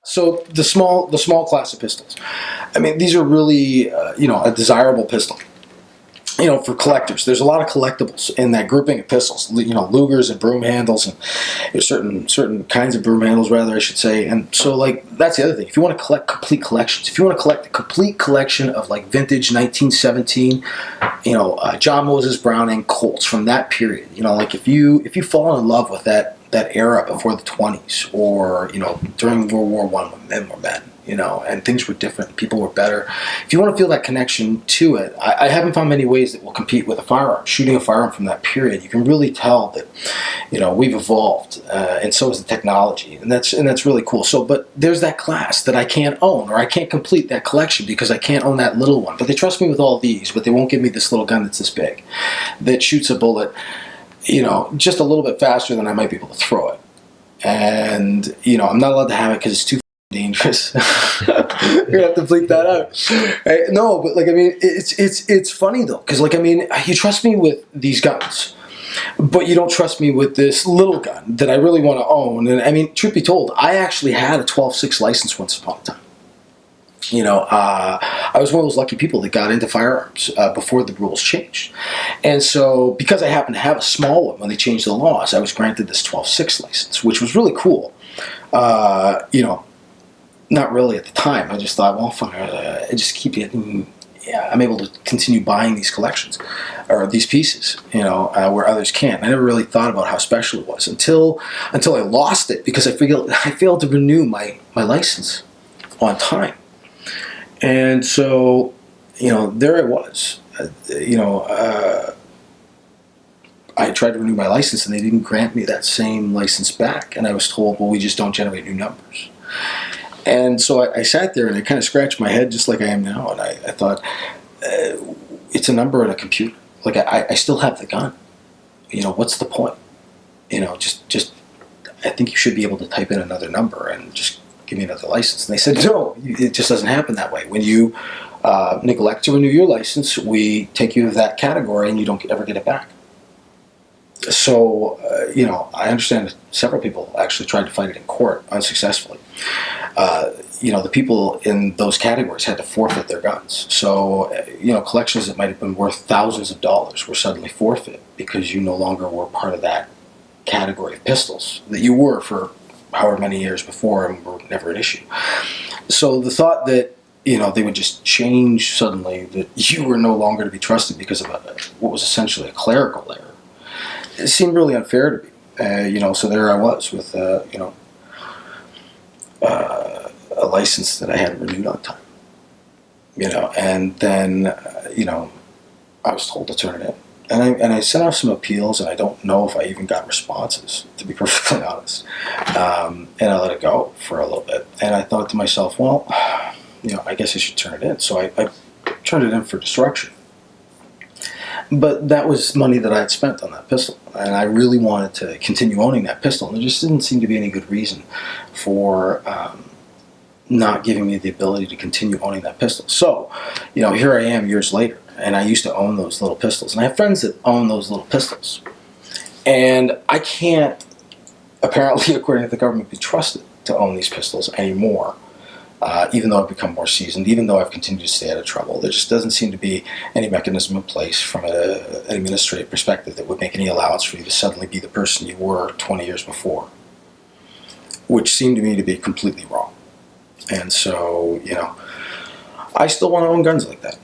So the small class of pistols. I mean, these are really a desirable pistol. For collectors, there's a lot of collectibles in that grouping of pistols. Lugers and broom handles, and certain kinds of broom handles, rather, I should say. And so, that's the other thing. If you want to collect complete collections, if you want to collect a complete collection of vintage 1917, John Moses Browning Colts from that period, if you fall in love with that era before the 20s, or during World War I, when men were men, and things were different, people were better. If you want to feel that connection to it, I haven't found many ways that will compete with a firearm. Shooting a firearm from that period, you can really tell that we've evolved, and so has the technology, and that's really cool. So, but there's that class that I can't own, or I can't complete that collection because I can't own that little one. But they trust me with all these, but they won't give me this little gun that's this big, that shoots a bullet just a little bit faster than I might be able to throw it. And, I'm not allowed to have it because it's too dangerous. You're gonna have to bleep that out. No, but it's funny though, because you trust me with these guns, but you don't trust me with this little gun that I really want to own. And truth be told, I actually had a 12.6 license once upon a time. I was one of those lucky people that got into firearms before the rules changed. And so, because I happened to have a small one when they changed the laws, I was granted this 12.6 license, which was really cool. Not really at the time. I just thought, well, fine, I just keep getting. Yeah, I'm able to continue buying these collections, or these pieces, where others can't. I never really thought about how special it was until I lost it, because I failed to renew my license on time. And so, there I was. I tried to renew my license, and they didn't grant me that same license back. And I was told, well, we just don't generate new numbers. And so I sat there and I kind of scratched my head just like I am now. And I thought, it's a number in a computer. I still have the gun. What's the point? Just I think you should be able to type in another number and just give me another license. And they said, no, it just doesn't happen that way. When you neglect to renew your license, we take you to that category and you don't ever get it back. So, I understand that several people actually tried to fight it in court unsuccessfully. The people in those categories had to forfeit their guns. So, collections that might have been worth thousands of dollars were suddenly forfeit because you no longer were part of that category of pistols that you were for however many years before and were never an issue. So the thought that they would just change suddenly, that you were no longer to be trusted because of what was essentially a clerical error, it seemed really unfair to me. So there I was with a license that I hadn't renewed on time. And then I was told to turn it in. And I sent off some appeals, and I don't know if I even got responses, to be perfectly honest. And I let it go for a little bit. And I thought to myself, well, I guess I should turn it in. So I turned it in for destruction. But that was money that I had spent on that pistol. And I really wanted to continue owning that pistol. And there just didn't seem to be any good reason for not giving me the ability to continue owning that pistol. So, here I am years later. And I used to own those little pistols. And I have friends that own those little pistols. And I can't, apparently, according to the government, be trusted to own these pistols anymore. Even though I've become more seasoned, even though I've continued to stay out of trouble. There just doesn't seem to be any mechanism in place from an administrative perspective that would make any allowance for you to suddenly be the person you were 20 years before. Which seemed to me to be completely wrong. And so, I still want to own guns like that.